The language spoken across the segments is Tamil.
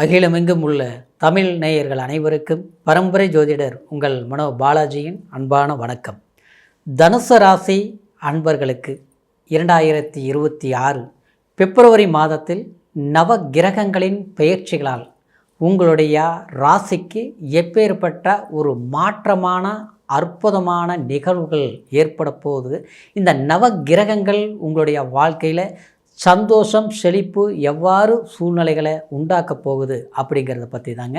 அகிலமெங்கும் உள்ள தமிழ் நேயர்கள் அனைவருக்கும் பரம்பரை ஜோதிடர் உங்கள் மனோ பாலாஜியின் அன்பான வணக்கம். தனுசு ராசி அன்பர்களுக்கு 2026 பிப்ரவரி மாதத்தில் நவ கிரகங்களின் பெயர்ச்சிகளால் உங்களுடைய ராசிக்கு எப்பேற்பட்ட ஒரு மாற்றமான அற்புதமான நிகழ்வுகள் ஏற்பட போகுது. இந்த நவ கிரகங்கள் உங்களுடைய வாழ்க்கையில் சந்தோஷம் செழிப்பு எவ்வாறு சூழ்நிலைகளை உண்டாக்க போகுது அப்படிங்கிறத பற்றி தாங்க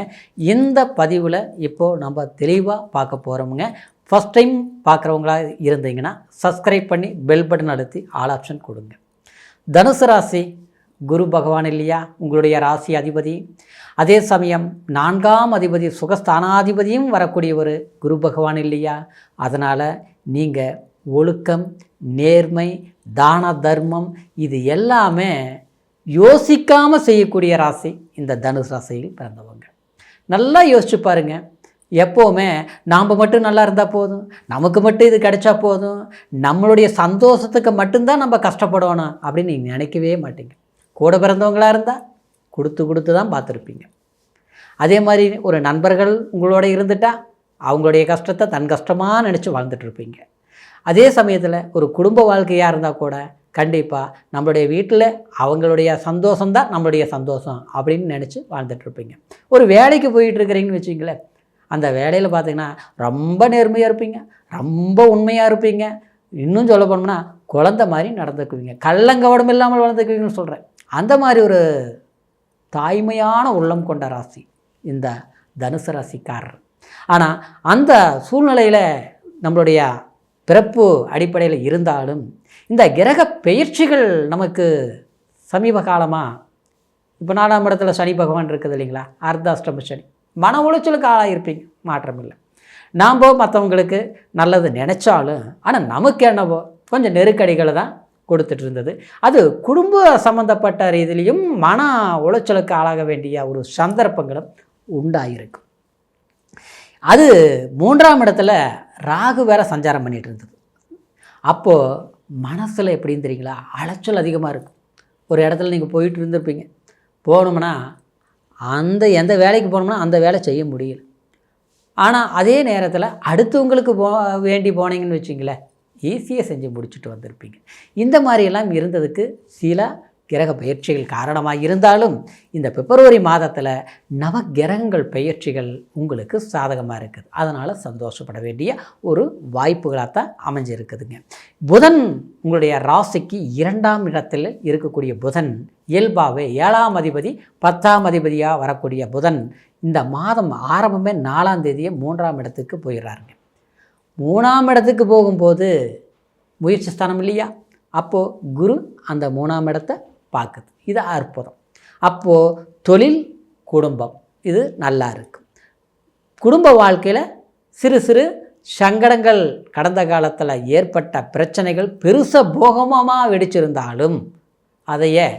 இந்த பதிவில் இப்போது நம்ம தெளிவாக பார்க்க போகிறோமுங்க. ஃபஸ்ட் டைம் பார்க்குறவங்களா இருந்தீங்கன்னா சப்ஸ்கிரைப் பண்ணி பெல் பட்டன் அழுத்தி ஆல் ஆப்ஷன் கொடுங்க. தனுசு ராசி குரு பகவான் இல்லையா, உங்களுடைய ராசி அதிபதி. அதே சமயம் 4ஆம் அதிபதி சுகஸ்தானாதிபதியும் வரக்கூடிய ஒரு குரு பகவான் இல்லையா. அதனால் நீங்கள் ஒழுக்கம், நேர்மை, தான தர்மம் இது எல்லாமே யோசிக்காமல் செய்யக்கூடிய ராசி இந்த தனுசு ராசியில் பிறந்தவங்க. நல்லா யோசிச்சு பாருங்கள். எப்போவுமே நாம் மட்டும் நல்லா இருந்தால் போதும், நமக்கு மட்டும் இது கிடைச்சா போதும், நம்மளுடைய சந்தோஷத்துக்கு மட்டும்தான் நம்ம கஷ்டப்படணும் அப்படின்னு நீங்கள் நினைக்கவே மாட்டீங்க. கூட பிறந்தவங்களாக இருந்தால் கொடுத்து தான் பார்த்துருப்பீங்க. அதே மாதிரி ஒரு நண்பர்கள் உங்களோட இருந்துட்டால் அவங்களுடைய கஷ்டத்தை தன் கஷ்டமாக நினச்சி வாழ்ந்துட்டுருப்பீங்க. அதே சமயத்தில் ஒரு குடும்ப வாழ்க்கையாக இருந்தால் கூட கண்டிப்பாக நம்மளுடைய வீட்டில் அவங்களுடைய சந்தோஷம்தான் நம்மளுடைய சந்தோஷம் அப்படின்னு நினச்சி வாழ்ந்துட்டுருப்பீங்க. ஒரு வேலைக்கு போயிட்டுருக்கிறீங்கன்னு வச்சிங்களேன், அந்த வேலையில் பார்த்திங்கன்னா ரொம்ப நேர்மையாக இருப்பீங்க, ரொம்ப உண்மையாக இருப்பீங்க. இன்னும் சொல்ல போனோம்னா குழந்தை மாதிரி நடந்துக்குவீங்க, கள்ளங்கவடம் இல்லாமல் வளர்ந்துக்குவீங்கன்னு சொல்கிறேன். அந்த மாதிரி ஒரு தாய்மையான உள்ளம் கொண்ட ராசி இந்த தனுசு ராசிக்காரர். ஆனால் அந்த சூழ்நிலையில் நம்மளுடைய பிறப்பு அடிப்படையில் இருந்தாலும் இந்த கிரக பெயர்ச்சிகள் நமக்கு சமீப காலமாக இப்போ 4ஆம் இடத்துல சனி பகவான் இருக்குது இல்லைங்களா, அர்த்தாஷ்டம சனி, மன உளைச்சலுக்கு ஆளாயிருப்பீங்க, மாற்றம் இல்லை. நாம் மற்றவங்களுக்கு நல்லது நினச்சாலும் ஆனால் நமக்கு என்னவோ கொஞ்சம் நெருக்கடிகளை தான் கொடுத்துட்டு இருந்தது. அது குடும்ப சம்மந்தப்பட்ட ரீதியிலையும் மன உளைச்சலுக்கு ஆளாக வேண்டிய ஒரு சந்தர்ப்பங்களும் உண்டாயிருக்கும். அது 3ஆம் இடத்துல ராகு வேற சஞ்சாரம் பண்ணிகிட்டு இருந்தது. அப்போது மனசில் எப்படின்னு தெரியுங்களா, அலைச்சல் அதிகமாக இருக்கும். ஒரு இடத்துல நீங்கள் போயிட்டு இருந்திருப்பீங்க, போனோம்னா எந்த வேலைக்கு போனோம்னா அந்த வேலை செய்ய முடியல. ஆனால் அதே நேரத்தில் அடுத்தவங்களுக்கு வேண்டி போனீங்கன்னு வச்சிங்களேன், ஈஸியாக செஞ்சு முடிச்சுட்டு வந்திருப்பீங்க. இந்த மாதிரியெல்லாம் இருந்ததுக்கு சில கிரக பயிற்சிகள் காரணமாக இருந்தாலும் இந்த பிப்ரவரி மாதத்தில் நவ கிரகங்கள் பயிற்சிகள் உங்களுக்கு சாதகமாக இருக்குது. அதனால் சந்தோஷப்பட வேண்டிய ஒரு வாய்ப்புகளாகத்தான் அமைஞ்சிருக்குதுங்க. புதன் உங்களுடைய ராசிக்கு 2ஆம் இடத்தில் இருக்கக்கூடிய புதன் இயல்பாகவே 7ஆம் அதிபதி 10ஆம் அதிபதியாக வரக்கூடிய புதன் இந்த மாதம் ஆரம்பமே 4ஆம் தேதியே 3ஆம் இடத்துக்கு போயிடுறாருங்க. 3ஆம் இடத்துக்கு போகும்போது முயற்சி ஸ்தானம் இல்லையா, அப்போது குரு அந்த 3ஆம் இடத்தை பார்க்குது. இது அற்புதம். அப்போது தொழில், குடும்பம் இது நல்லா இருக்கும். குடும்ப வாழ்க்கையில் சிறு சிறு சங்கடங்கள், கடந்த காலத்தில் ஏற்பட்ட பிரச்சனைகள் பெருசாக போகமாக வெடிச்சிருந்தாலும் அதையே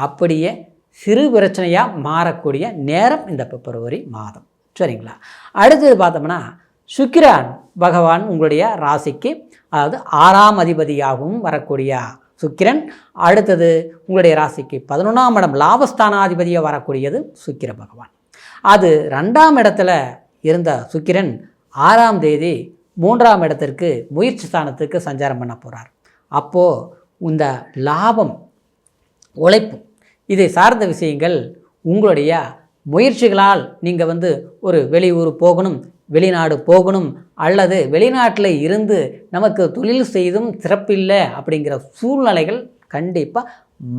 அப்படியே சிறு பிரச்சனையாக மாறக்கூடிய நேரம் இந்த பிப்ரவரி மாதம். சரிங்களா. அடுத்தது பார்த்தோம்னா சுக்கிரன் பகவான் உங்களுடைய ராசிக்கு, அதாவது 6ஆம் அதிபதியாகவும் வரக்கூடிய சுக்கிரன், அடுத்தது உங்களுடைய ராசிக்கு 11ஆம் இடம் லாபஸ்தானாதிபதியாக வரக்கூடியது சுக்கிர பகவான். அது 2ஆம் இடத்துல இருந்த சுக்கிரன் 6ஆம் தேதி 3ஆம் இடத்திற்கு முயற்சி ஸ்தானத்துக்கு சஞ்சாரம் பண்ண போகிறார். அப்போது இந்த லாபம், உழைப்பு இதை சார்ந்த விஷயங்கள் உங்களுடைய முயற்சிகளால் நீங்கள் ஒரு வெளியூர் போகணும், வெளிநாடு போகணும், அல்லது வெளிநாட்டில் இருந்து நமக்கு தொழில் செய்தும் சிறப்பில்லை அப்படிங்கிற சூழ்நிலைகள் கண்டிப்பாக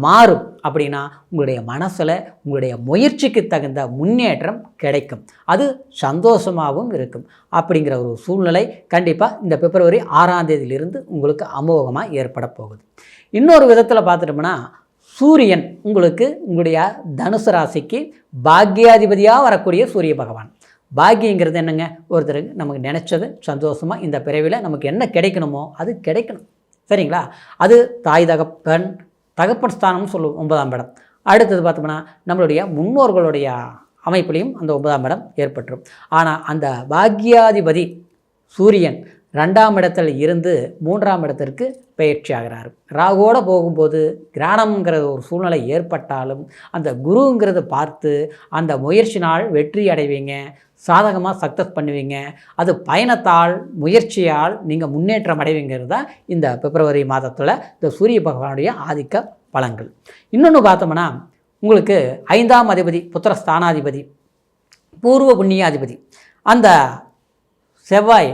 மாறும். அப்படின்னா உங்களுடைய மனசில் உங்களுடைய முயற்சிக்கு தகுந்த முன்னேற்றம் கிடைக்கும், அது சந்தோஷமாகவும் இருக்கும். அப்படிங்கிற ஒரு சூழ்நிலை கண்டிப்பாக இந்த பிப்ரவரி 6ஆம் தேதியிலிருந்து உங்களுக்கு அமோகமாக ஏற்பட போகுது. இன்னொரு விதத்தில் பார்த்துட்டோம்னா சூரியன் உங்களுக்கு உங்களுடைய தனுசு ராசிக்கு பாக்யாதிபதியாக வரக்கூடிய சூரிய பகவான். பாக்கியங்கிறது என்னங்க, ஒருத்தருக்கு நமக்கு நினச்சது சந்தோஷமாக இந்த பிறவியில் நமக்கு என்ன கிடைக்கணுமோ அது கிடைக்கணும். சரிங்களா. அது தாய் தகப்பன் ஸ்தானம்னு சொல்லுவோம், 9ஆம் இடம். அடுத்தது பார்த்தோம்னா நம்மளுடைய முன்னோர்களுடைய அமைப்பிலையும் அந்த 9ஆம் இடம் ஏற்பட்டுரும். ஆனால் அந்த பாக்யாதிபதி சூரியன் 2ஆம் இடத்தில் இருந்து 3ஆம் இடத்திற்கு பயிற்சி ஆகிறார். ராகுவோடு போகும்போது கிராணம்ங்கிற ஒரு சூழ்நிலை ஏற்பட்டாலும் அந்த குருங்கிறத பார்த்து அந்த முயற்சினால் வெற்றி அடைவீங்க, சாதகமாக சக்ஸஸ் பண்ணுவீங்க. அது பயணத்தால் முயற்சியால் நீங்கள் முன்னேற்றம் அடைவீங்கிறது தான் இந்த பிப்ரவரி மாதத்தில் இந்த சூரிய பகவானுடைய ஆதிக்க பலன்கள். இன்னொன்று பார்த்தோம்னா உங்களுக்கு 5ஆம் அதிபதி புத்திரஸ்தானாதிபதி பூர்வ புண்ணியாதிபதி அந்த செவ்வாய்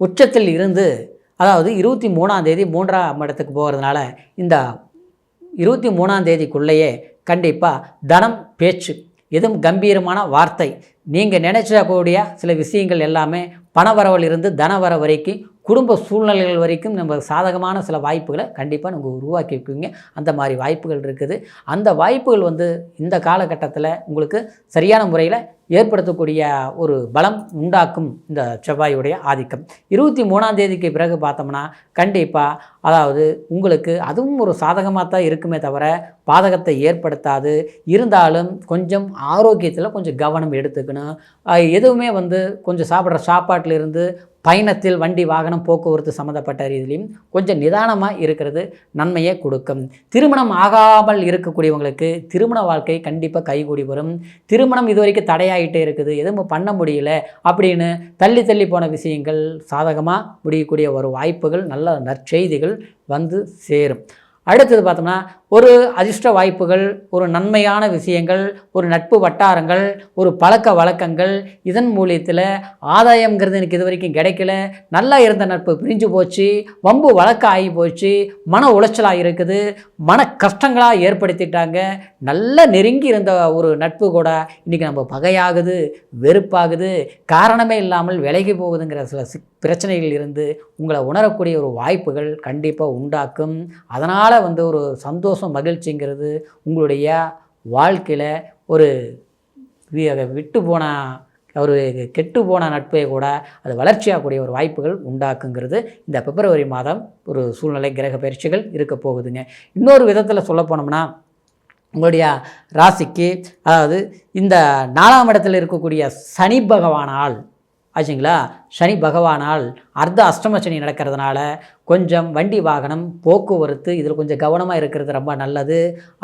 உச்சத்தில் இருந்து அதாவது 23ஆம் தேதி 3ஆம் இடத்துக்கு போகிறதுனால இந்த 23ஆம் தேதிக்குள்ளேயே கண்டிப்பாக தனம் பேச்சு எதுவும் கம்பீரமான வார்த்தை நீங்கள் நினைச்சக்கூடிய சில விஷயங்கள் எல்லாமே பணவரவில் இருந்து தனவர வரைக்கும் குடும்ப சூழ்நிலைகள் வரைக்கும் நம்ம சாதகமான சில வாய்ப்புகளை கண்டிப்பாக நம்ம உருவாக்கி வைப்பீங்க. அந்த மாதிரி வாய்ப்புகள் இருக்குது. அந்த வாய்ப்புகள் இந்த காலகட்டத்தில் உங்களுக்கு சரியான முறையில் ஏற்படுத்தக்கூடிய ஒரு பலம் உண்டாக்கும் இந்த செவ்வாயுடைய ஆதிக்கம். 23ஆம் தேதிக்கு பிறகு பார்த்தோம்னா கண்டிப்பாக அதாவது உங்களுக்கு அதுவும் ஒரு சாதகமாக தான் இருக்குமே தவிர பாதகத்தை ஏற்படுத்தாது. இருந்தாலும் கொஞ்சம் ஆரோக்கியத்தில் கொஞ்சம் கவனம் எடுத்துக்கணும். எதுவுமே கொஞ்சம் சாப்பிட்ற சாப்பாட்டில் இருந்து பயணத்தில் வண்டி வாகனம் போக்குவரத்து சம்மந்தப்பட்ட ரீதியிலையும் கொஞ்சம் நிதானமாக இருக்கிறது நன்மையை கொடுக்கும். திருமணம் ஆகாமல் இருக்கக்கூடியவங்களுக்கு திருமண வாழ்க்கை கண்டிப்பாக கைகூடி வரும். திருமணம் இதுவரைக்கும் தடையாகிட்டே இருக்குது, எதுவும் பண்ண முடியல அப்படின்னு தள்ளி போன விஷயங்கள் சாதகமாக முடியக்கூடிய ஒரு வாய்ப்புகள், நல்ல நற்செய்திகள் சேரும். அடுத்தது பார்த்தோம்னா ஒரு அதிர்ஷ்ட வாய்ப்புகள், ஒரு நன்மையான விஷயங்கள், ஒரு நட்பு வட்டாரங்கள், ஒரு பழக்க வழக்கங்கள், இதன் மூலியத்தில் ஆதாயம்ங்கிறது எனக்கு இது வரைக்கும் கிடைக்கல, நல்லா இருந்த நட்பு பிரிஞ்சு போச்சு, வம்பு வழக்கம் ஆகி போச்சு, மன உளைச்சலாக இருக்குது, மன கஷ்டங்களாக ஏற்படுத்திட்டாங்க, நல்லா நெருங்கி இருந்த ஒரு நட்பு கூட இன்றைக்கி நம்ம பகையாகுது, வெறுப்பாகுது, காரணமே இல்லாமல் விலகி போகுதுங்கிற சில பிரச்சனைகள் இருந்து உங்களை உணரக்கூடிய ஒரு வாய்ப்புகள் கண்டிப்பாக உண்டாக்கும். அதனால் ஒரு சந்தோஷம் மகிழ்ச்சிங்கிறது உங்களுடைய வாழ்க்கையில் ஒரு விட்டு போன ஒரு கெட்டு போன நட்பை கூட அது வளர்ச்சியாகக்கூடிய ஒரு வாய்ப்புகள் உண்டாக்குங்கிறது இந்த பிப்ரவரி மாதம் ஒரு சூழ்நிலை கிரக பயிற்சிகள் இருக்க போகுதுங்க. இன்னொரு விதத்தில் சொல்ல போனோம்னா உங்களுடைய ராசிக்கு அதாவது இந்த 4ஆம் இடத்தில் இருக்கக்கூடிய சனி பகவானால் ஆச்சுங்களா, சனி பகவானால் அர்த்த அஷ்டம சனி நடக்கிறதுனால கொஞ்சம் வண்டி வாகனம் போக்குவரத்து இதில் கொஞ்சம் கவனமாக இருக்கிறது ரொம்ப நல்லது.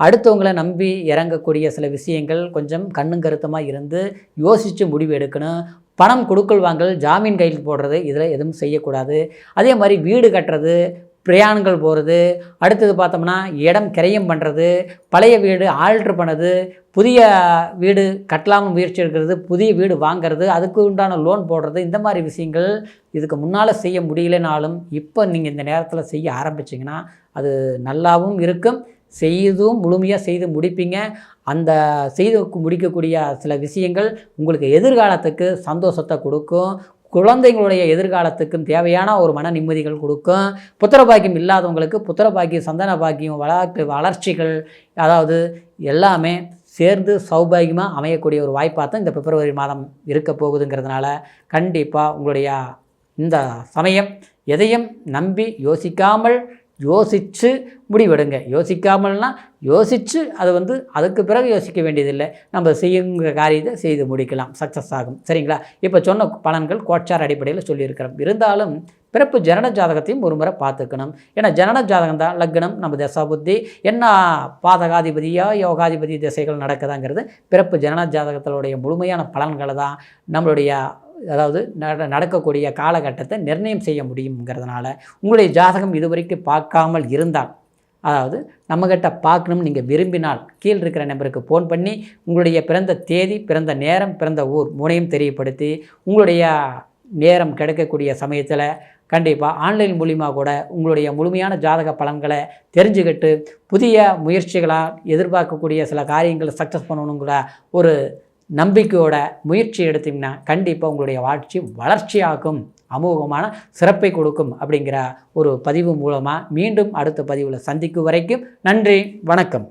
அடுத்தவங்களை நம்பி இறங்கக்கூடிய சில விஷயங்கள் கொஞ்சம் கண்ணும் கருத்தமாக இருந்து யோசித்து முடிவு எடுக்கணும். பணம் கொடுக்கல் வாங்கல் ஜாமீன் கையில் போடுறது இதில் எதுவும் செய்யக்கூடாது. அதே மாதிரி வீடு கட்டுறது, பிரயாணங்கள் போகிறது, அடுத்தது பார்த்தோம்னா இடம் கிரயம் பண்ணுறது, பழைய வீடு ஆல்ட்ரு பண்ணுறது, புதிய வீடு கட்டலாமல் முயற்சி எடுக்கிறது, புதிய வீடு வாங்கிறது, அதுக்கு உண்டான லோன் போடுறது, இந்த மாதிரி விஷயங்கள் இதுக்கு முன்னால் செய்ய முடியலனாலும் இப்போ நீங்கள் இந்த நேரத்தில் செய்ய ஆரம்பிச்சிங்கன்னா அது நல்லாவும் இருக்கும். செய்தும் முழுமையாக செய்து முடிப்பீங்க. அந்த செய்து முடிக்கக்கூடிய சில விஷயங்கள் உங்களுக்கு எதிர்காலத்துக்கு சந்தோஷத்தை கொடுக்கும். குழந்தைங்களுடைய எதிர்காலத்துக்கும் தேவையான ஒரு மன நிம்மதிகள் கொடுக்கும். புத்திரபாக்கியம் இல்லாதவங்களுக்கு புத்திரபாக்கியம், சந்தான பாக்கியம், வளர்ச்சிகள் அதாவது எல்லாமே சேர்ந்து சௌபாகியமாக அமையக்கூடிய ஒரு வாய்ப்பாக தான் இந்த பிப்ரவரி மாதம் இருக்க போகுதுங்கிறதுனால கண்டிப்பாக உங்களுடைய இந்த சமயம் எதையும் நம்பி யோசிக்காமல் யோசித்து முடிவெடுங்க. யோசிக்காமல்னா யோசித்து அது அதுக்கு பிறகு யோசிக்க வேண்டியதில்லை. நம்ம செய்யுங்கிற காரியத்தை செய்து முடிக்கலாம், சக்ஸஸ் ஆகும். சரிங்களா? இப்போ சொன்ன பலன்கள் கோட்சார் அடிப்படையில் சொல்லியிருக்கிறோம். இருந்தாலும் பிறப்பு ஜனன ஜாதகத்தையும் ஒரு முறை பார்த்துக்கணும். ஏன்னா ஜனன ஜாதகம் தான் லக்னம், நம்ம தசா புத்தி என்ன பாதகாதிபதியோ யோகாதிபதி திசைகள் நடக்குதாங்கிறது பிறப்பு ஜனன ஜாதகத்தினுடைய முழுமையான பலன்களை தான் நம்மளுடைய அதாவது நடக்கக்கூடிய காலகட்டத்தை நிர்ணயம் செய்ய முடியுங்கிறதுனால உங்களுடைய ஜாதகம் இதுவரைக்கும் பார்க்காமல் இருந்தால், அதாவது நம்மக்கிட்ட பார்க்கணும்னு நீங்கள் விரும்பினால் கீழே இருக்கிற நம்பருக்கு ஃபோன் பண்ணி உங்களுடைய பிறந்த தேதி, பிறந்த நேரம், பிறந்த ஊர் மூணையும் தெரியப்படுத்தி உங்களுடைய நேரம் கிடைக்கக்கூடிய சமயத்தில் கண்டிப்பாக ஆன்லைன் மூலிமா கூட உங்களுடைய முழுமையான ஜாதக பலன்களை தெரிஞ்சுக்கிட்டு புதிய முயற்சிகளாக எதிர்பார்க்கக்கூடிய சில காரியங்களை சக்ஸஸ் பண்ணணுங்கிற ஒரு நம்பிக்கையோட முயற்சி எடுத்திங்கன்னா கண்டிப்பாக உங்களுடைய வளர்ச்சியாகும், அமோகமான சிறப்பை கொடுக்கும் அப்படிங்கிற ஒரு பதிவு மூலமாக மீண்டும் அடுத்த பதிவில் சந்திக்கும் வரைக்கும் நன்றி, வணக்கம்.